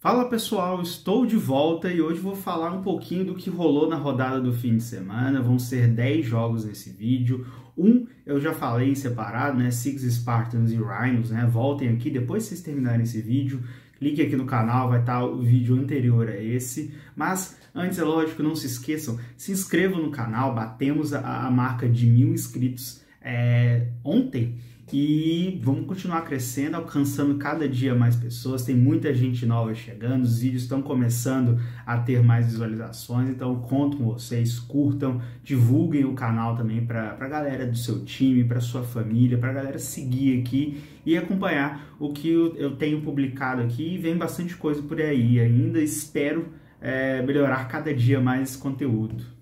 Fala pessoal, estou de volta e hoje vou falar um pouquinho do que rolou na rodada do fim de semana. Vão ser 10 jogos nesse vídeo. Eu já falei em separado, né? Six Spartans e Rhinos, né? Voltem aqui depois que vocês terminarem esse vídeo. Clique aqui no canal, vai estar o vídeo anterior a esse. Mas antes, é lógico, não se esqueçam, se inscrevam no canal. Batemos a marca de 1000 inscritos ontem. E vamos continuar crescendo, alcançando cada dia mais pessoas. Tem muita gente nova chegando, os vídeos estão começando a ter mais visualizações, então eu conto com vocês, curtam, divulguem o canal também para a galera do seu time, para sua família, para a galera seguir aqui e acompanhar o que eu tenho publicado aqui. E vem bastante coisa por aí ainda, espero melhorar cada dia mais esse conteúdo.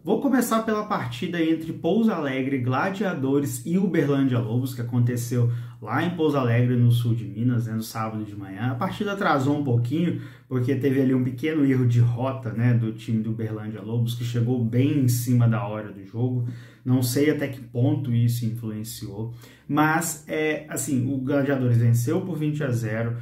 Vou começar pela partida entre Pouso Alegre, Gladiadores e Uberlândia Lobos, que aconteceu lá em Pouso Alegre, no sul de Minas, né, no sábado de manhã. A partida atrasou um pouquinho, porque teve ali um pequeno erro de rota, né, do time do Uberlândia Lobos, que chegou bem em cima da hora do jogo. Não sei até que ponto isso influenciou, mas assim, o Gladiadores venceu por 20-0.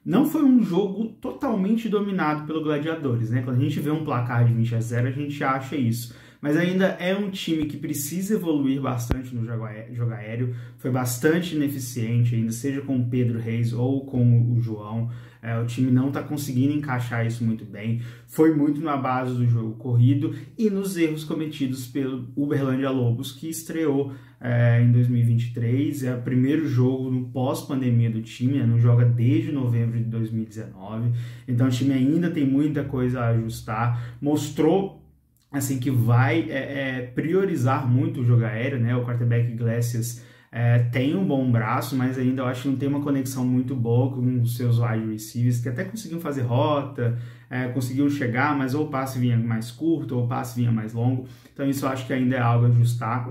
Não foi um jogo totalmente dominado pelo Gladiadores, né? Quando a gente vê um placar de 20-0, a gente acha isso. Mas ainda é um time que precisa evoluir bastante no jogo aéreo. Foi bastante ineficiente, ainda seja com o Pedro Reis ou com o João. O time não está conseguindo encaixar isso muito bem. Foi muito na base do jogo corrido e nos erros cometidos pelo Uberlândia Lobos, que estreou em 2023. É o primeiro jogo no pós-pandemia do time, não joga desde novembro de 2019. Então o time ainda tem muita coisa a ajustar. Mostrou assim que vai priorizar muito o jogo aéreo, né? O quarterback Iglesias tem um bom braço, mas ainda eu acho que não tem uma conexão muito boa com os seus wide receivers, que até conseguiam fazer rota, conseguiam chegar, mas ou o passe vinha mais curto, ou o passe vinha mais longo. Então isso eu acho que ainda é algo a ajustar.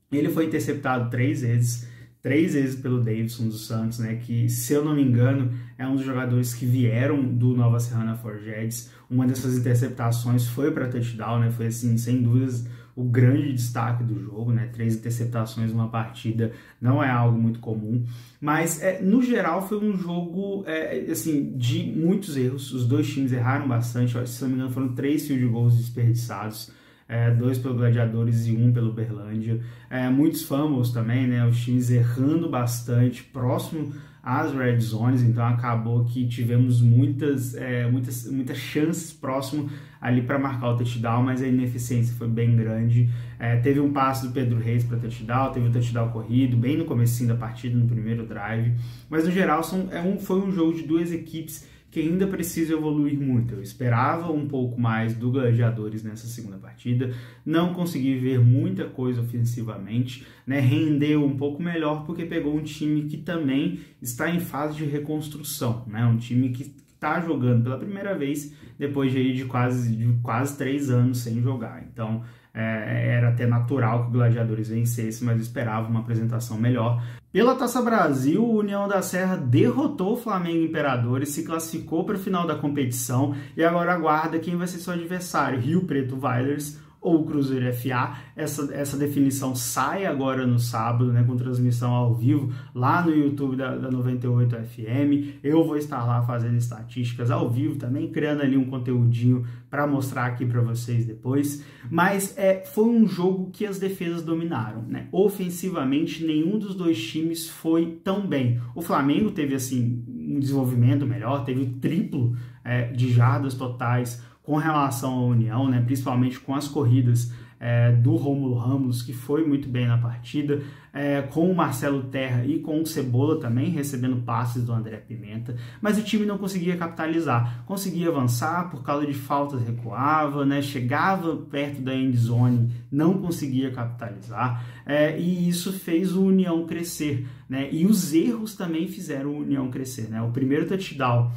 Ele foi interceptado 3 vezes pelo Davidson dos Santos, né, que, se eu não me engano, é um dos jogadores que vieram do Nova Serrana Forgets. Uma dessas interceptações foi para touchdown, né, foi, assim, sem dúvidas, o grande destaque do jogo, né, 3 interceptações numa partida não é algo muito comum, mas, no geral, foi um jogo, assim, de muitos erros. Os dois times erraram bastante, se não me engano, foram 3 field goals desperdiçados, 2 pelo Gladiadores e 1 pelo Uberlândia. Muitos fumbles também, né? Os times errando bastante, próximo às red zones, então acabou que tivemos muitas chances próximo ali para marcar o touchdown, mas a ineficiência foi bem grande. Teve um passe do Pedro Reis para touchdown, teve o touchdown corrido, bem no comecinho da partida, no primeiro drive, mas no geral foi um jogo de duas equipes que ainda precisa evoluir muito. Eu esperava um pouco mais do Gladiadores nessa segunda partida, não consegui ver muita coisa ofensivamente, né? Rendeu um pouco melhor porque pegou um time que também está em fase de reconstrução, né? Um time que está jogando pela primeira vez depois de quase 3 anos sem jogar. Então era até natural que o Gladiadores vencesse, mas eu esperava uma apresentação melhor. Pela Taça Brasil, o União da Serra derrotou o Flamengo Imperadores, se classificou para o final da competição e agora aguarda quem vai ser seu adversário, Rio Preto Wilders ou Cruzeiro FA. Essa definição sai agora no sábado, né, com transmissão ao vivo lá no YouTube da 98 FM. Eu vou estar lá fazendo estatísticas ao vivo também, criando ali um conteúdinho para mostrar aqui para vocês depois. Mas foi um jogo que as defesas dominaram, né? Ofensivamente, nenhum dos dois times foi tão bem. O Flamengo teve assim um desenvolvimento melhor, teve o triplo de jardas totais com relação à União, né, principalmente com as corridas do Rômulo Ramos, que foi muito bem na partida, com o Marcelo Terra e com o Cebola também, recebendo passes do André Pimenta, mas o time não conseguia capitalizar, conseguia avançar, por causa de faltas recuava, né, chegava perto da end zone, não conseguia capitalizar, e isso fez o União crescer, né, e os erros também fizeram o União crescer, né, o primeiro touchdown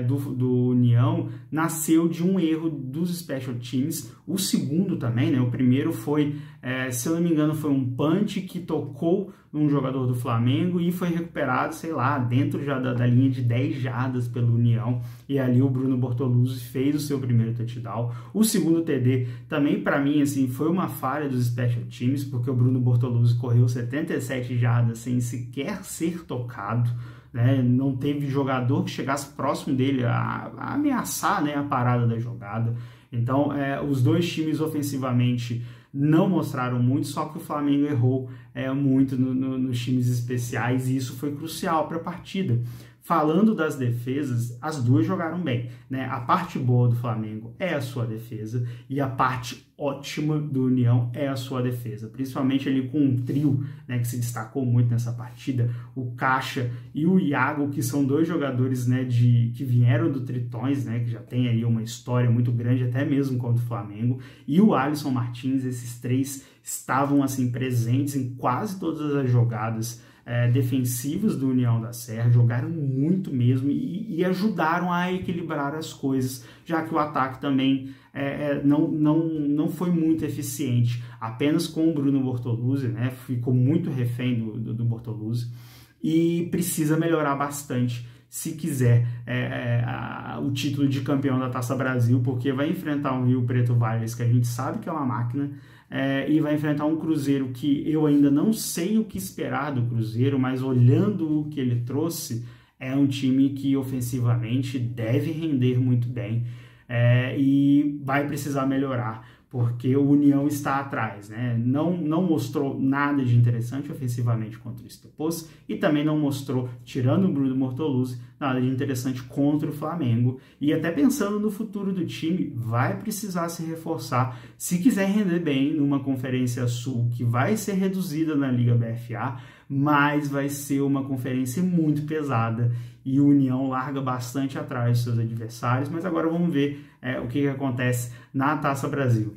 do União nasceu de um erro dos special teams, o segundo também, né? O primeiro foi se eu não me engano foi um punch que tocou num jogador do Flamengo e foi recuperado, sei lá, dentro já da linha de 10 jardas pelo União, e ali o Bruno Bortoluzzi fez o seu primeiro touchdown. O segundo TD também, para mim, assim, foi uma falha dos special teams, porque o Bruno Bortoluzzi correu 77 jardas sem sequer ser tocado, né? Não teve jogador que chegasse próximo dele a ameaçar, né, a parada da jogada. Então, os dois times ofensivamente não mostraram muito, só que o Flamengo errou muito nos times especiais, e isso foi crucial para a partida. Falando das defesas, as duas jogaram bem, né? A parte boa do Flamengo é a sua defesa e a parte ótima do União é a sua defesa, principalmente ali com um trio, né, que se destacou muito nessa partida, o Caixa e o Iago, que são dois jogadores, né, que vieram do Tritões, né, que já tem aí uma história muito grande, até mesmo contra o Flamengo, e o Alisson Martins. Esses três estavam assim presentes em quase todas as jogadas defensivas do União da Serra, jogaram muito mesmo e ajudaram a equilibrar as coisas, já que o ataque também não foi muito eficiente, apenas com o Bruno Bortoluzzi, né, ficou muito refém do Bortoluzzi, e precisa melhorar bastante se quiser o título de campeão da Taça Brasil, porque vai enfrentar um Rio Preto Valles, que a gente sabe que é uma máquina, e vai enfrentar um Cruzeiro que eu ainda não sei o que esperar do Cruzeiro, mas olhando o que ele trouxe, é um time que ofensivamente deve render muito bem, e vai precisar melhorar, porque o União está atrás, né? Não mostrou nada de interessante ofensivamente contra o Estepos e também não mostrou, tirando o Bruno Bortoluzzi, nada de interessante contra o Flamengo. E até pensando no futuro do time, vai precisar se reforçar se quiser render bem numa Conferência Sul que vai ser reduzida na Liga BFA, mas vai ser uma conferência muito pesada e o União larga bastante atrás dos seus adversários. Mas agora vamos ver o que acontece na Taça Brasil.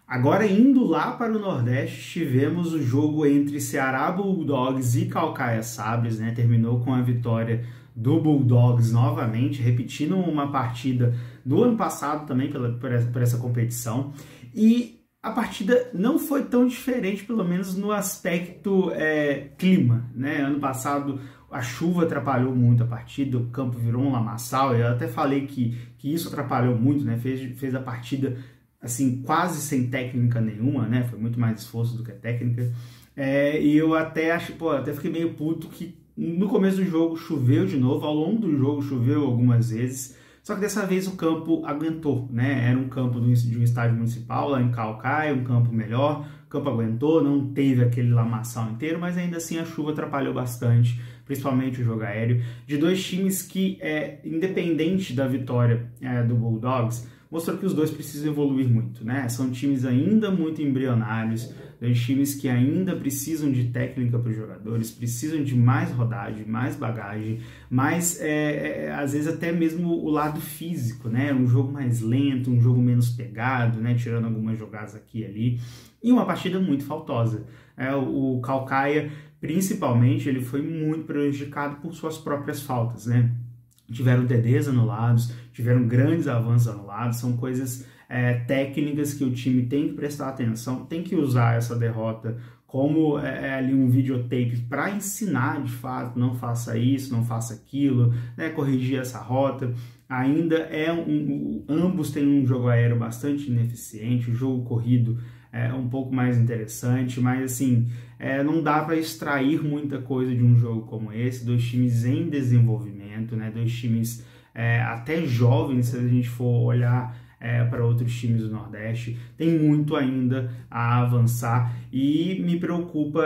Agora, indo lá para o Nordeste, tivemos o jogo entre Ceará Bulldogs e Caucaia Sabres, né? Terminou com a vitória do Bulldogs novamente, repetindo uma partida do ano passado também por essa competição. E a partida não foi tão diferente, pelo menos no aspecto clima, né? Ano passado a chuva atrapalhou muito a partida, o campo virou um lamaçal. Eu até falei que isso atrapalhou muito, né? Fez a partida assim, quase sem técnica nenhuma, né? Foi muito mais esforço do que técnica. E eu até até fiquei meio puto que no começo do jogo choveu de novo, ao longo do jogo choveu algumas vezes, só que dessa vez o campo aguentou, né? Era um campo de um estádio municipal lá em Caucaia, um campo melhor, o campo aguentou, não teve aquele lamaçal inteiro, mas ainda assim a chuva atrapalhou bastante, principalmente o jogo aéreo, de dois times que, independente da vitória do Bulldogs, mostrou que os dois precisam evoluir muito, né? São times ainda muito embrionários, dois times que ainda precisam de técnica para os jogadores, precisam de mais rodagem, mais bagagem, mais, às vezes, até mesmo o lado físico, né? Um jogo mais lento, um jogo menos pegado, né? Tirando algumas jogadas aqui e ali. E uma partida muito faltosa. O Caucaia, principalmente, ele foi muito prejudicado por suas próprias faltas, né? Tiveram TDs anulados, tiveram grandes avanços anulados, são coisas técnicas que o time tem que prestar atenção, tem que usar essa derrota como ali um videotape para ensinar de fato, não faça isso, não faça aquilo, né, corrigir essa rota. Ainda ambos têm um jogo aéreo bastante ineficiente, o jogo corrido um pouco mais interessante, mas assim, não dá para extrair muita coisa de um jogo como esse, dois times em desenvolvimento, né, dois times até jovens, se a gente for olhar para outros times do Nordeste, tem muito ainda a avançar, e me preocupa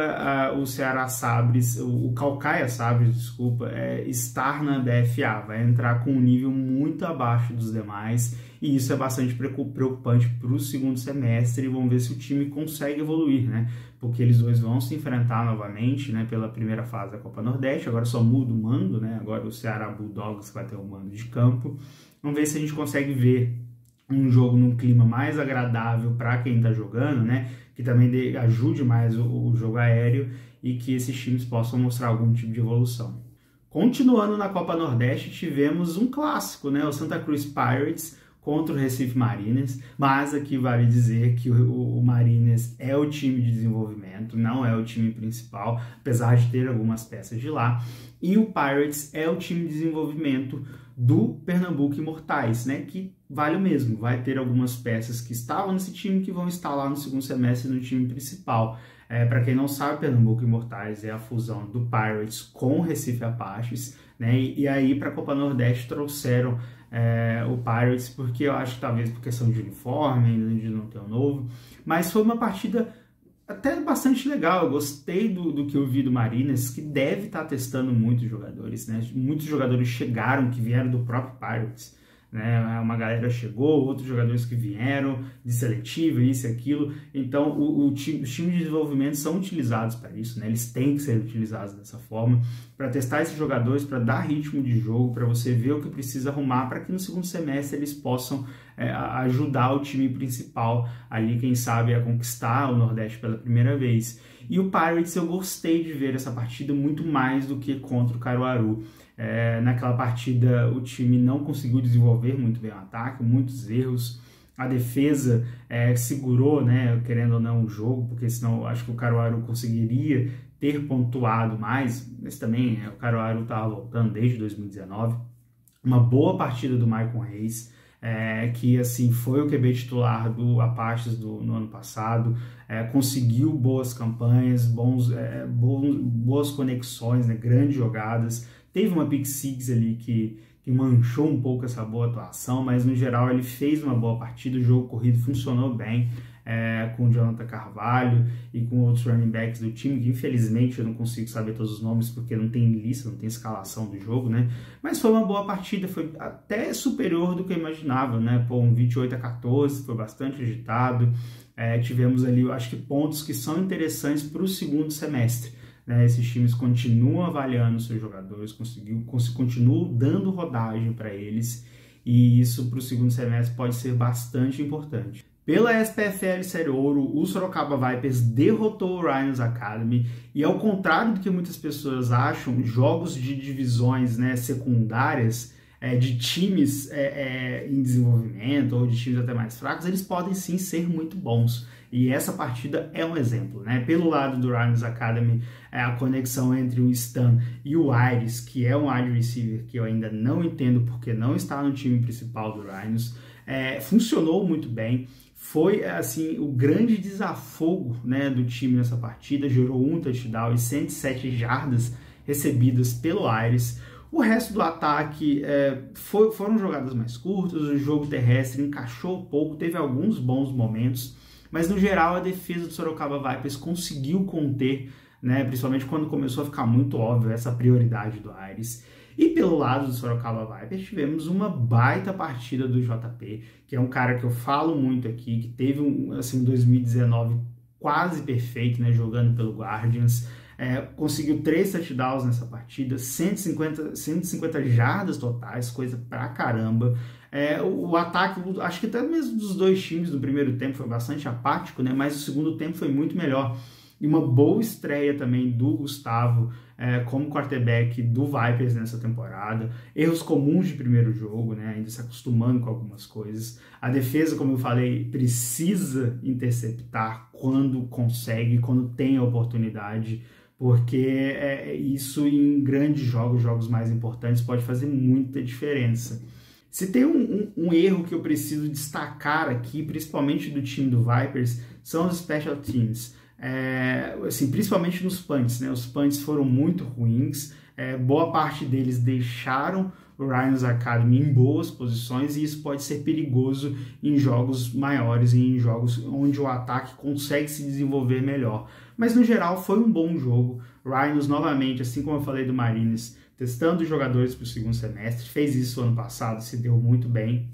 o Ceará Sabres, o Caucaia Sabres, desculpa, estar na BFA, vai entrar com um nível muito abaixo dos demais, e isso é bastante preocupante para o segundo semestre, e vamos ver se o time consegue evoluir, né? Porque eles dois vão se enfrentar novamente, né, pela primeira fase da Copa Nordeste, agora só muda o mando, né? Agora o Ceará Bulldogs vai ter o mando de campo. Vamos ver se a gente consegue ver um jogo num clima mais agradável para quem está jogando, né? Que também ajude mais o jogo aéreo e que esses times possam mostrar algum tipo de evolução. Continuando na Copa Nordeste, tivemos um clássico, né? O Santa Cruz Pirates contra o Recife Mariners, mas aqui vale dizer que o Mariners é o time de desenvolvimento, não é o time principal, apesar de ter algumas peças de lá, e o Pirates é o time de desenvolvimento do Pernambuco Imortais, né, que vale o mesmo, vai ter algumas peças que estavam nesse time que vão estar lá no segundo semestre no time principal. Para quem não sabe, Pernambuco Imortais é a fusão do Pirates com o Recife Apaches, né? E aí para a Copa Nordeste trouxeram o Pirates, porque eu acho que talvez por questão de uniforme, ainda de não ter um novo, mas foi uma partida até bastante legal. Eu gostei do que eu vi do Mariners, que deve estar testando muitos jogadores, né? Muitos jogadores chegaram, que vieram do próprio Pirates, né? Uma galera chegou, outros jogadores que vieram de seletiva, isso e aquilo. Então, os times de desenvolvimento são utilizados para isso, né? Eles têm que ser utilizados dessa forma, para testar esses jogadores, para dar ritmo de jogo, para você ver o que precisa arrumar, para que no segundo semestre eles possam ajudar o time principal ali, quem sabe, a conquistar o Nordeste pela primeira vez. E o Pirates, eu gostei de ver essa partida muito mais do que contra o Caruaru. Naquela partida o time não conseguiu desenvolver muito bem o ataque, muitos erros, a defesa segurou, né, querendo ou não, o jogo, porque senão eu acho que o Caruaru conseguiria ter pontuado mais, mas também o Caruaru estava voltando desde 2019. Uma boa partida do Maicon Reis, que assim foi o QB titular do Apaches no ano passado, conseguiu boas campanhas, boas conexões, né, grandes jogadas. Teve uma pick six ali que manchou um pouco essa boa atuação, mas no geral ele fez uma boa partida, o jogo corrido funcionou bem, com o Jonathan Carvalho e com outros running backs do time, que infelizmente eu não consigo saber todos os nomes porque não tem lista, não tem escalação do jogo, né? Mas foi uma boa partida, foi até superior do que eu imaginava, né? Um 28-14, foi bastante agitado, tivemos ali, eu acho que pontos que são interessantes para o segundo semestre. Esses times continuam avaliando seus jogadores, continuam dando rodagem para eles, e isso para o segundo semestre pode ser bastante importante. Pela SPFL Série Ouro, o Sorocaba Vipers derrotou o Rhinos Academy, e ao contrário do que muitas pessoas acham, jogos de divisões, né, secundárias, de times em desenvolvimento ou de times até mais fracos, eles podem sim ser muito bons. E essa partida é um exemplo, né? Pelo lado do Rhinos Academy, a conexão entre o Stan e o Iris, que é um wide receiver que eu ainda não entendo porque não está no time principal do Rhinos, funcionou muito bem. Foi assim o grande desafogo, né, do time nessa partida, gerou um touchdown e 107 jardas recebidas pelo Iris. O resto do ataque foram jogadas mais curtas, o jogo terrestre encaixou pouco, teve alguns bons momentos, mas no geral a defesa do Sorocaba Vipers conseguiu conter, né, principalmente quando começou a ficar muito óbvio essa prioridade do Iris. E pelo lado do Sorocaba Vipers tivemos uma baita partida do JP, que é um cara que eu falo muito aqui, que teve um 2019 quase perfeito, né, jogando pelo Guardians. Conseguiu 3 touchdowns nessa partida, 150 jardas totais, coisa pra caramba. O ataque, acho que até mesmo dos dois times no primeiro tempo foi bastante apático, né? Mas o segundo tempo foi muito melhor. E uma boa estreia também do Gustavo como quarterback do Vipers nessa temporada. Erros comuns de primeiro jogo, né? Ainda se acostumando com algumas coisas. A defesa, como eu falei, precisa interceptar quando consegue, quando tem a oportunidade, porque isso em grandes jogos mais importantes, pode fazer muita diferença. Se tem um erro que eu preciso destacar aqui, principalmente do time do Vipers, são os special teams. Assim, principalmente nos punts, né? Os punts foram muito ruins, boa parte deles deixaram o Rhinos Academy em boas posições, e isso pode ser perigoso em jogos maiores e em jogos onde o ataque consegue se desenvolver melhor. Mas no geral foi um bom jogo. Rhinos novamente, assim como eu falei do Mariners, testando os jogadores para o segundo semestre, fez isso ano passado, se deu muito bem.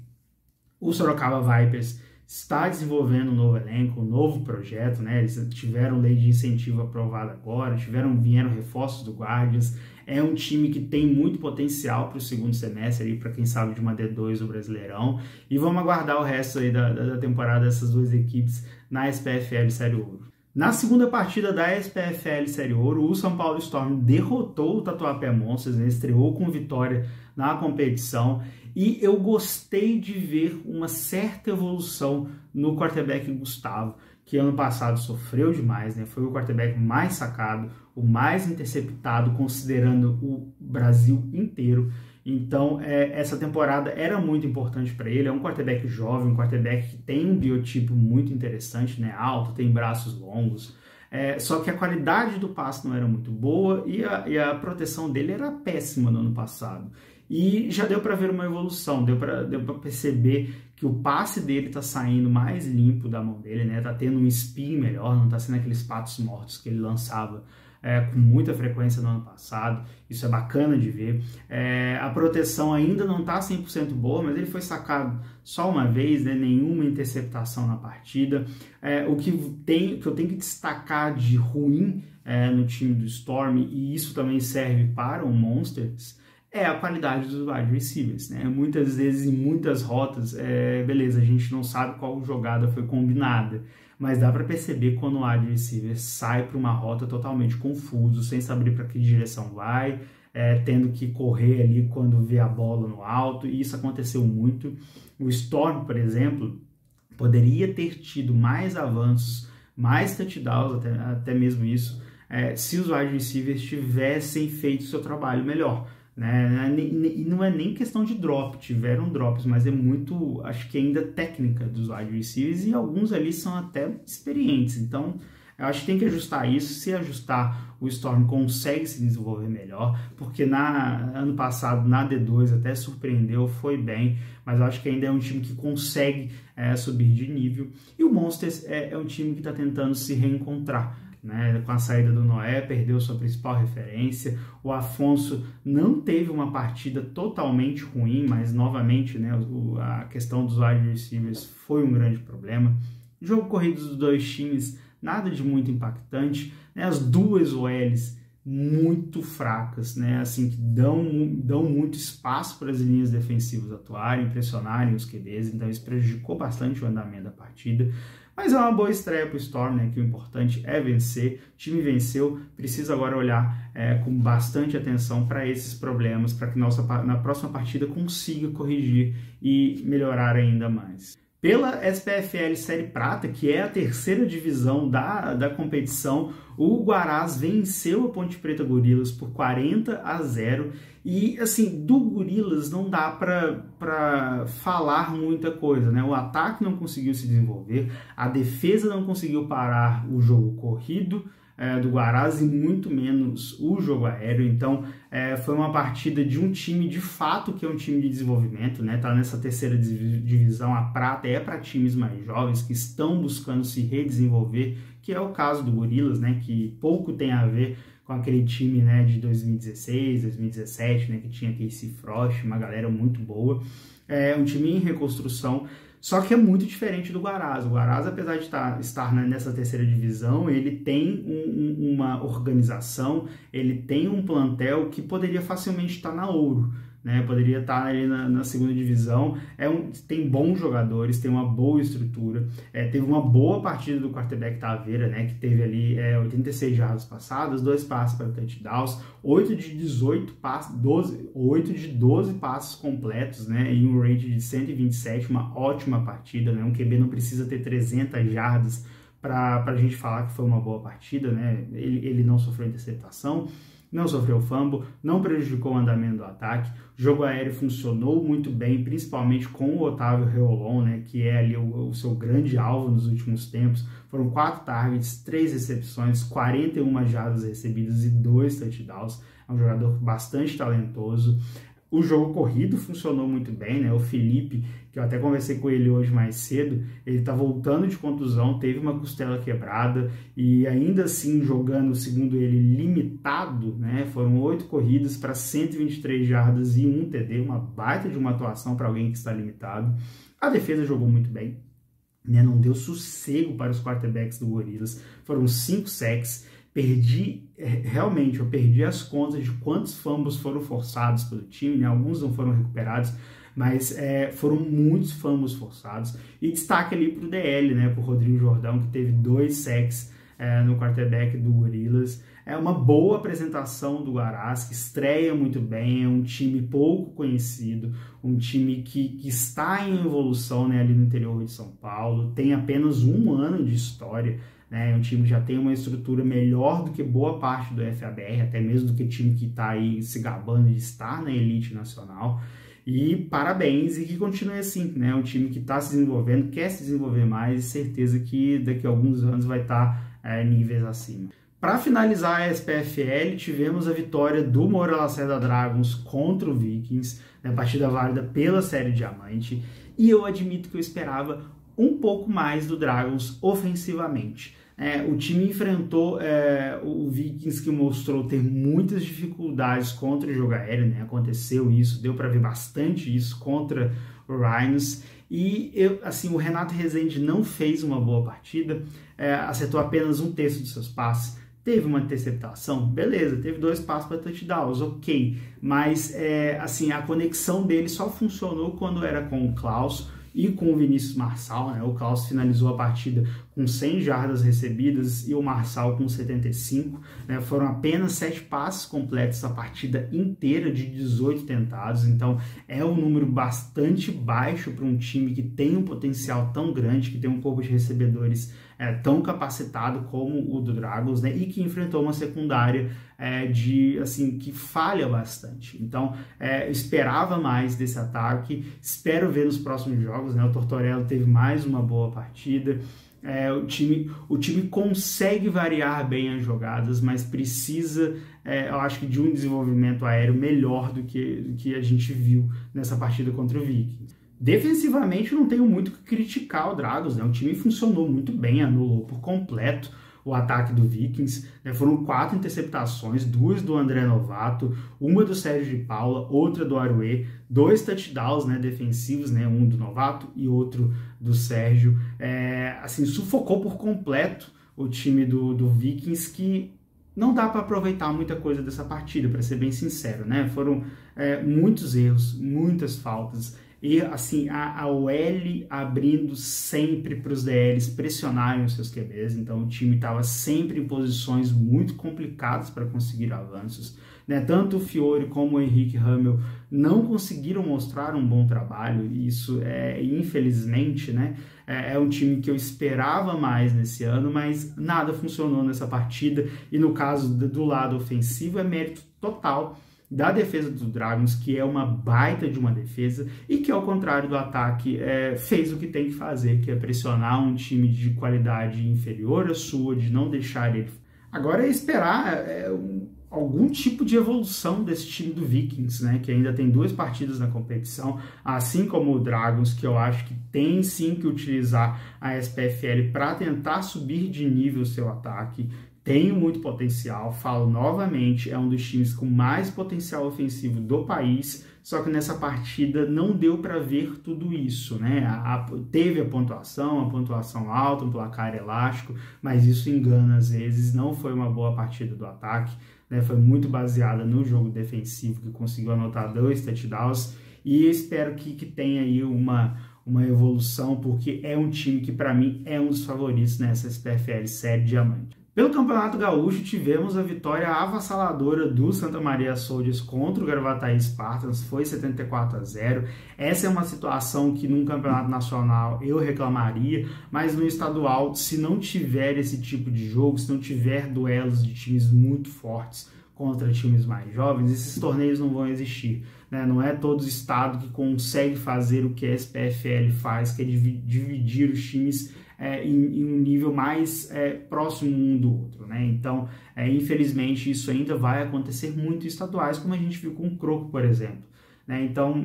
O Sorocaba Vipers está desenvolvendo um novo elenco, um novo projeto, né? Eles tiveram lei de incentivo aprovada agora, vieram reforços do Guardians. É um time que tem muito potencial para o segundo semestre, para quem sabe de uma D2 do Brasileirão. E vamos aguardar o resto aí da temporada dessas duas equipes na SPFL Série Ouro. Na segunda partida da SPFL Série Ouro, o São Paulo Storm derrotou o Tatuapé Monsters, né? Estreou com vitória na competição. E eu gostei de ver uma certa evolução no quarterback Gustavo, que ano passado sofreu demais, né? Foi o quarterback mais sacado, o mais interceptado, considerando o Brasil inteiro. Então, essa temporada era muito importante para ele. É um quarterback jovem, um quarterback que tem um biotipo muito interessante, né? Alto, tem braços longos. Só que a qualidade do passe não era muito boa e a proteção dele era péssima no ano passado. E já deu para ver uma evolução, deu para perceber que o passe dele está saindo mais limpo da mão dele, né? Tá tendo um spin melhor, não está sendo aqueles patos mortos que ele lançava com muita frequência no ano passado. Isso é bacana de ver. A proteção ainda não está 100% boa, mas ele foi sacado só uma vez, né? Nenhuma interceptação na partida. O que eu tenho que destacar de ruim no time do Storm, e isso também serve para o Monsters, é a qualidade dos wide receivers, né? Muitas vezes, em muitas rotas, beleza, a gente não sabe qual jogada foi combinada, mas dá para perceber quando o wide receiver sai para uma rota totalmente confuso, sem saber para que direção vai, tendo que correr ali quando vê a bola no alto, e isso aconteceu muito. O Storm, por exemplo, poderia ter tido mais avanços, mais touchdowns, até mesmo isso, se os wide receivers tivessem feito o seu trabalho melhor. Né? E não é nem questão de drop, tiveram drops, mas é muito, acho que ainda técnica dos wide receivers, e alguns ali são até experientes, então eu acho que tem que ajustar isso. Se ajustar, o Storm consegue se desenvolver melhor, porque ano passado na D2 até surpreendeu, foi bem, mas eu acho que ainda é um time que consegue subir de nível, e o Monsters é um time que está tentando se reencontrar. Né, com a saída do Noé, perdeu sua principal referência. O Afonso não teve uma partida totalmente ruim, mas novamente, né, a questão dos wide receivers foi um grande problema. Jogo corrido dos dois times, nada de muito impactante, né, as duas OLs muito fracas, né, assim, que dão muito espaço para as linhas defensivas atuarem, pressionarem os QBs, então isso prejudicou bastante o andamento da partida. Mas é uma boa estreia para o Storm, né, que o importante é vencer. O time venceu, precisa agora olhar com bastante atenção para esses problemas, para que na próxima partida consiga corrigir e melhorar ainda mais. Pela SPFL Série Prata, que é a terceira divisão da competição, o Guarás venceu a Ponte Preta Gorilas por 40-0. E, assim, do Gorilas não dá para falar muita coisa, né? O ataque não conseguiu se desenvolver, a defesa não conseguiu parar o jogo corrido do Guarás e muito menos o jogo aéreo. Então foi uma partida de um time de fato que é um time de desenvolvimento, né? Tá nessa terceira divisão, a prata é para times mais jovens que estão buscando se redesenvolver, que é o caso do Gorilas, né? Que pouco tem a ver com aquele time, né, de 2016, 2017, né, que tinha Casey Frost, uma galera muito boa. É um time em reconstrução, só que é muito diferente do Guarás. O Guarás, apesar de estar nessa terceira divisão, ele tem uma organização, ele tem um plantel que poderia facilmente estar na Ouro, né? Poderia estar ali na segunda divisão. Tem bons jogadores, tem uma boa estrutura. Teve uma boa partida do quarterback Taveira, né? Que teve ali 86 jardas passadas, 2 passes para touchdowns, 8 de 18 passes, 8 de 12 passes completos, né? E um rate de 127, uma ótima partida, né? Um QB não precisa ter 300 jardas para a gente falar que foi uma boa partida, né? Ele não sofreu interceptação, não sofreu fumble, não prejudicou o andamento do ataque. O jogo aéreo funcionou muito bem, principalmente com o Otávio Reolon, né, que é ali o seu grande alvo nos últimos tempos. Foram 4 targets, 3 recepções, 41 jardas recebidas e 2 touchdowns. É um jogador bastante talentoso. O jogo corrido funcionou muito bem, né? O Felipe, que eu até conversei com ele hoje mais cedo, ele tá voltando de contusão, teve uma costela quebrada e ainda assim jogando, segundo ele, limitado, né? Foram 8 corridas para 123 jardas e 1 TD, uma baita de uma atuação para alguém que está limitado. A defesa jogou muito bem, né? Não deu sossego para os quarterbacks do Gorilas, foram 5 sacks. Realmente, eu perdi as contas de quantos fumbles foram forçados pelo time, né? Alguns não foram recuperados, mas foram muitos fumbles forçados. E destaque ali para o DL, né? Para o Rodrigo Jordão, que teve 2 sacks no quarterback do Gorilas. é uma boa apresentação do Guarás, que estreia muito bem, é um time pouco conhecido, um time que está em evolução, né, ali no interior de São Paulo, tem apenas 1 ano de história, né, um time que já tem uma estrutura melhor do que boa parte do FABR, até mesmo do que o time que está aí se gabando de estar na elite nacional. E parabéns, e que continue assim, né? Um time que está se desenvolvendo, quer se desenvolver mais, e certeza que daqui a alguns anos vai estar níveis acima. Para finalizar a SPFL, tivemos a vitória do Moura Lacerda Dragons contra o Vikings, né? Partida válida pela série Diamante, e eu admito que eu esperava um pouco mais do Dragons ofensivamente. O time enfrentou o Vikings, que mostrou ter muitas dificuldades contra o jogo aéreo, né? Aconteceu isso, deu para ver bastante isso contra o Rhinos. E o Renato Rezende não fez uma boa partida, acertou apenas 1/3 dos seus passes. Teve uma interceptação, beleza, teve 2 passes para touchdowns, ok. Mas a conexão dele só funcionou quando era com o Klaus e com o Vinícius Marçal, né? O Klaus finalizou a partida com 100 jardas recebidas e o Marçal com 75, né? Foram apenas 7 passes completos a partida inteira de 18 tentados, então é um número bastante baixo para um time que tem um potencial tão grande, que tem um corpo de recebedores tão capacitado como o do Dragons, né? E que enfrentou uma secundária que falha bastante. Então, esperava mais desse ataque, espero ver nos próximos jogos, né? O Tortorella teve mais uma boa partida. O time consegue variar bem as jogadas, mas precisa, eu acho que, de um desenvolvimento aéreo melhor do que a gente viu nessa partida contra o Vikings. Defensivamente, não tenho muito o que criticar o Dragons, né? O time funcionou muito bem, anulou por completo o ataque do Vikings, né? Foram 4 interceptações, 2 do André Novato, uma do Sérgio de Paula, outra do Aruê, 2 touchdowns, né, defensivos, né, um do Novato e outro do Sérgio. Sufocou por completo o time do Vikings, que não dá para aproveitar muita coisa dessa partida, para ser bem sincero, né? Foram muitos erros, muitas faltas. E a OL abrindo sempre para os DLs pressionarem os seus QBs, então o time estava sempre em posições muito complicadas para conseguir avanços, né? Tanto o Fiore como o Henrique Hamel não conseguiram mostrar um bom trabalho, e isso infelizmente, né, é um time que eu esperava mais nesse ano, mas nada funcionou nessa partida, e no caso do lado ofensivo é mérito total da defesa do Dragons, que é uma baita de uma defesa e que, ao contrário do ataque, fez o que tem que fazer, que é pressionar um time de qualidade inferior à sua, de não deixar ele. Agora é esperar algum tipo de evolução desse time do Vikings, né, que ainda tem 2 partidas na competição, assim como o Dragons, que eu acho que tem sim que utilizar a SPFL para tentar subir de nível o seu ataque. Tem muito potencial, falo novamente, é um dos times com mais potencial ofensivo do país, só que nessa partida não deu para ver tudo isso, né? Teve a pontuação alta, um placar elástico, mas isso engana às vezes, não foi uma boa partida do ataque, né? Foi muito baseada no jogo defensivo, que conseguiu anotar 2 touchdowns, e eu espero que tenha aí uma evolução, porque é um time que para mim é um dos favoritos nessa SPFL Série Diamante. Pelo Campeonato Gaúcho, tivemos a vitória avassaladora do Santa Maria Soldiers contra o Gravataí Spartans, foi 74-0. Essa é uma situação que num campeonato nacional eu reclamaria, mas no estadual, se não tiver esse tipo de jogo, se não tiver duelos de times muito fortes contra times mais jovens, esses torneios não vão existir, né? Não é todo estado que consegue fazer o que a SPFL faz, que é dividir os times em um nível mais próximo um do outro, né? Então, infelizmente, isso ainda vai acontecer muito em estaduais, como a gente viu com o Croco, por exemplo, né? Então,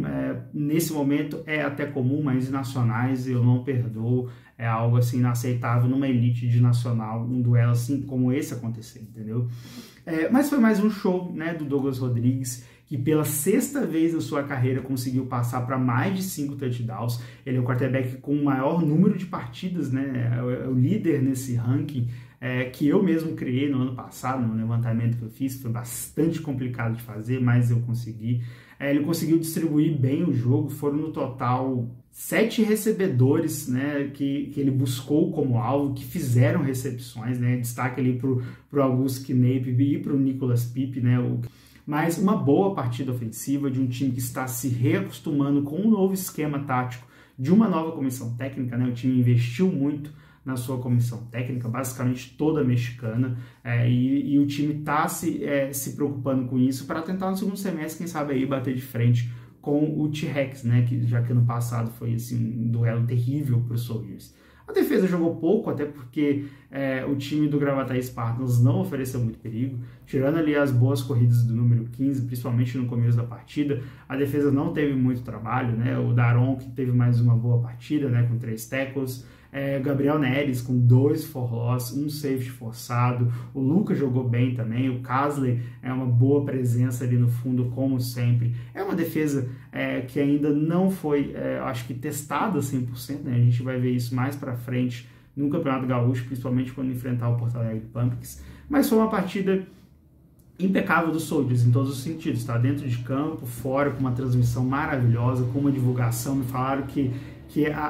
nesse momento é até comum, mas em nacionais eu não perdoo, é algo assim inaceitável numa elite de nacional, um duelo assim como esse acontecer, entendeu? Mas foi mais um show, né, do Douglas Rodrigues, que pela 6ª vez na sua carreira conseguiu passar para mais de 5 touchdowns. Ele é o quarterback com o maior número de partidas, né? É o líder nesse ranking que eu mesmo criei no ano passado, no levantamento que eu fiz, foi bastante complicado de fazer, mas eu consegui. Ele conseguiu distribuir bem o jogo, foram no total 7 recebedores, né, que ele buscou como alvo, que fizeram recepções, né, destaque ali para o Augusto Knapp e para o Nicolas Pipe, né, mas uma boa partida ofensiva de um time que está se reacostumando com um novo esquema tático, de uma nova comissão técnica, né, o time investiu muito na sua comissão técnica, basicamente toda mexicana, e o time está se preocupando com isso para tentar no segundo semestre, quem sabe aí bater de frente com o T-Rex, né, já que ano passado foi assim, um duelo terrível para os Soldiers. A defesa jogou pouco, até porque o time do Gravataí Spartans não ofereceu muito perigo, tirando ali as boas corridas do número 15, principalmente no começo da partida, a defesa não teve muito trabalho, né, o Daron que teve mais uma boa partida, né, com 3 tackles, Gabriel Neres com 2 for loss, 1 safety forçado, o Lucas jogou bem também, o Casley é uma boa presença ali no fundo, como sempre. É uma defesa que ainda não foi, acho que testada 100%, né? A gente vai ver isso mais para frente no Campeonato Gaúcho, principalmente quando enfrentar o Porto Alegre Pumpkins, mas foi uma partida impecável dos Soldiers em todos os sentidos, tá? Dentro de campo, fora, com uma transmissão maravilhosa, com uma divulgação, me falaram que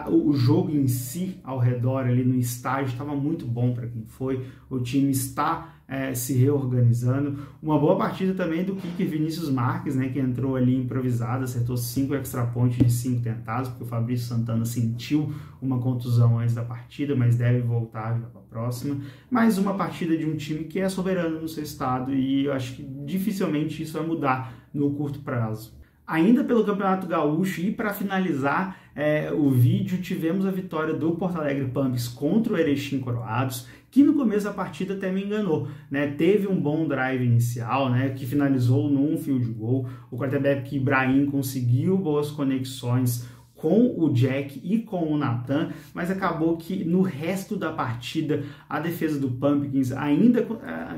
o jogo em si, ao redor ali no estádio, estava muito bom para quem foi, o time está se reorganizando. Uma boa partida também do kicker Vinícius Marques, né, que entrou ali improvisado, acertou 5 extra points de 5 tentados, porque o Fabrício Santana sentiu uma contusão antes da partida, mas deve voltar já para a próxima. Mais uma partida de um time que é soberano no seu estado, e eu acho que dificilmente isso vai mudar no curto prazo. Ainda pelo Campeonato Gaúcho, e para finalizar o vídeo, tivemos a vitória do Porto Alegre Pumpkins contra o Erechim Coroados, que no começo da partida até me enganou, né? Teve um bom drive inicial, né, que finalizou num field goal. O quarterback Ibrahim conseguiu boas conexões com o Jack e com o Nathan, mas acabou que no resto da partida a defesa do Pumpkins,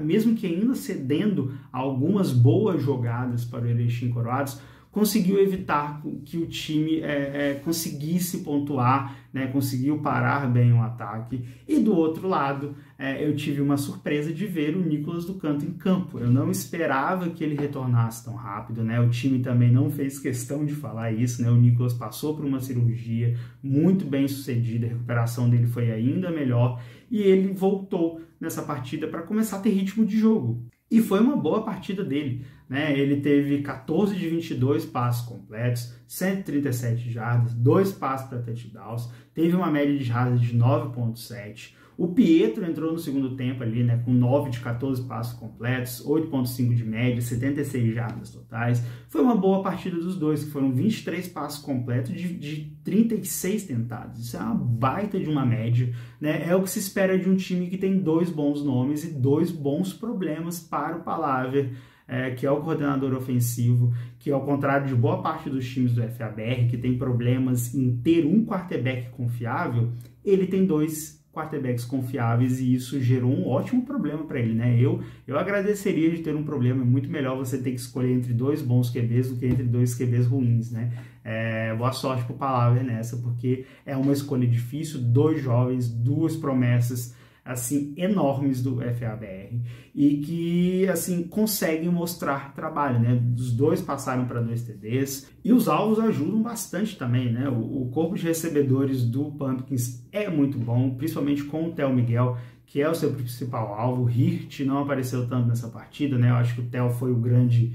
mesmo que ainda cedendo algumas boas jogadas para o Erechim Coroados, conseguiu evitar que o time conseguisse pontuar, né, conseguiu parar bem o ataque. E do outro lado, eu tive uma surpresa de ver o Nicolas do Canto em campo. Eu não esperava que ele retornasse tão rápido, né? O time também não fez questão de falar isso, né? O Nicolas passou por uma cirurgia muito bem sucedida, a recuperação dele foi ainda melhor, e ele voltou nessa partida para começar a ter ritmo de jogo. E foi uma boa partida dele, né? Ele teve 14 de 22 passes completos, 137 jardas, 2 passes para touchdowns, teve uma média de jardas de 9.7. O Pietro entrou no segundo tempo ali, né, com 9 de 14 passes completos, 8.5 de média, 76 jardas totais. Foi uma boa partida dos dois, que foram 23 passes completos de 36 tentados. Isso é uma baita de uma média, né? É o que se espera de um time que tem 2 bons nomes e 2 bons problemas para o Palaver, que é o coordenador ofensivo, que ao contrário de boa parte dos times do FABR, que tem problemas em ter um quarterback confiável, ele tem 2 quarterbacks confiáveis, e isso gerou um ótimo problema para ele, né? Eu agradeceria de ter um problema. É muito melhor você ter que escolher entre 2 bons QBs do que entre 2 QBs ruins, né? Boa sorte pro Palaver nessa, porque é uma escolha difícil, 2 jovens, 2 promessas assim enormes do FABR, e que assim conseguem mostrar trabalho, né? Os 2 passaram para 2 TDs, e os alvos ajudam bastante também, né? O corpo de recebedores do Pumpkins é muito bom, principalmente com o Theo Miguel, que é o seu principal alvo. O Hirt não apareceu tanto nessa partida, né? Eu acho que o Theo foi o grande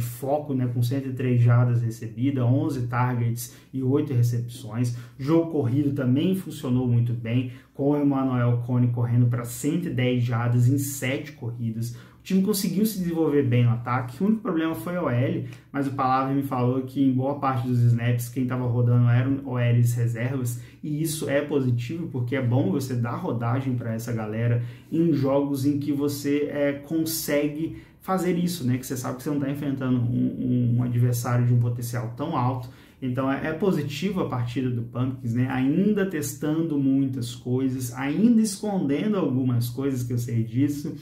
foco, né, com 103 jardas recebidas, 11 targets e 8 recepções. Jogo corrido também funcionou muito bem, com o Emmanuel Cone correndo para 110 jardas em 7 corridas. O time conseguiu se desenvolver bem no ataque. O único problema foi a OL, mas o Palaver me falou que em boa parte dos snaps quem estava rodando eram OLs reservas, e isso é positivo, porque é bom você dar rodagem para essa galera em jogos em que você consegue fazer isso, né? Que você sabe que você não está enfrentando um adversário de um potencial tão alto. Então é positivo a partida do Pumpkins, né? Ainda testando muitas coisas, ainda escondendo algumas coisas, que eu sei disso,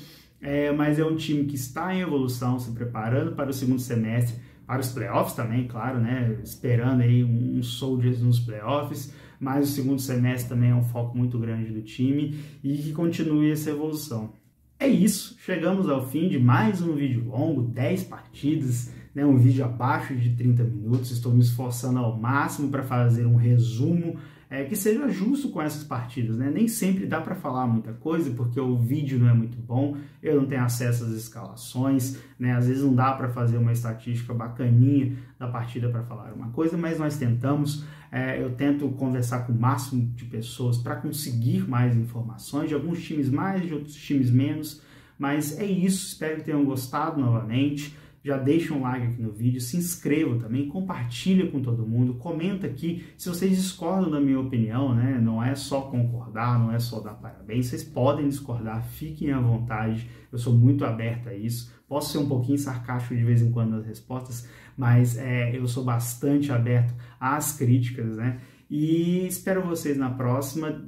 mas é um time que está em evolução, se preparando para o segundo semestre, para os playoffs também, claro, né? Esperando aí uns Soldiers nos playoffs, mas o segundo semestre também é um foco muito grande do time e que continue essa evolução. É isso, chegamos ao fim de mais um vídeo longo, 10 partidas, né, um vídeo abaixo de 30 minutos, estou me esforçando ao máximo para fazer um resumo que seja justo com essas partidas, né? Nem sempre dá para falar muita coisa, porque o vídeo não é muito bom, eu não tenho acesso às escalações, né? Às vezes não dá para fazer uma estatística bacaninha da partida para falar uma coisa, mas nós tentamos, eu tento conversar com o máximo de pessoas para conseguir mais informações, de alguns times mais, de outros times menos, mas é isso, espero que tenham gostado novamente. Já deixa um like aqui no vídeo, se inscreva também, compartilha com todo mundo, comenta aqui se vocês discordam da minha opinião, né? Não é só concordar, não é só dar parabéns, vocês podem discordar, fiquem à vontade, eu sou muito aberto a isso, posso ser um pouquinho sarcástico de vez em quando nas respostas, mas eu sou bastante aberto às críticas, né? E espero vocês na próxima,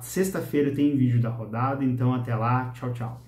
sexta-feira tem vídeo da rodada, então até lá, tchau, tchau.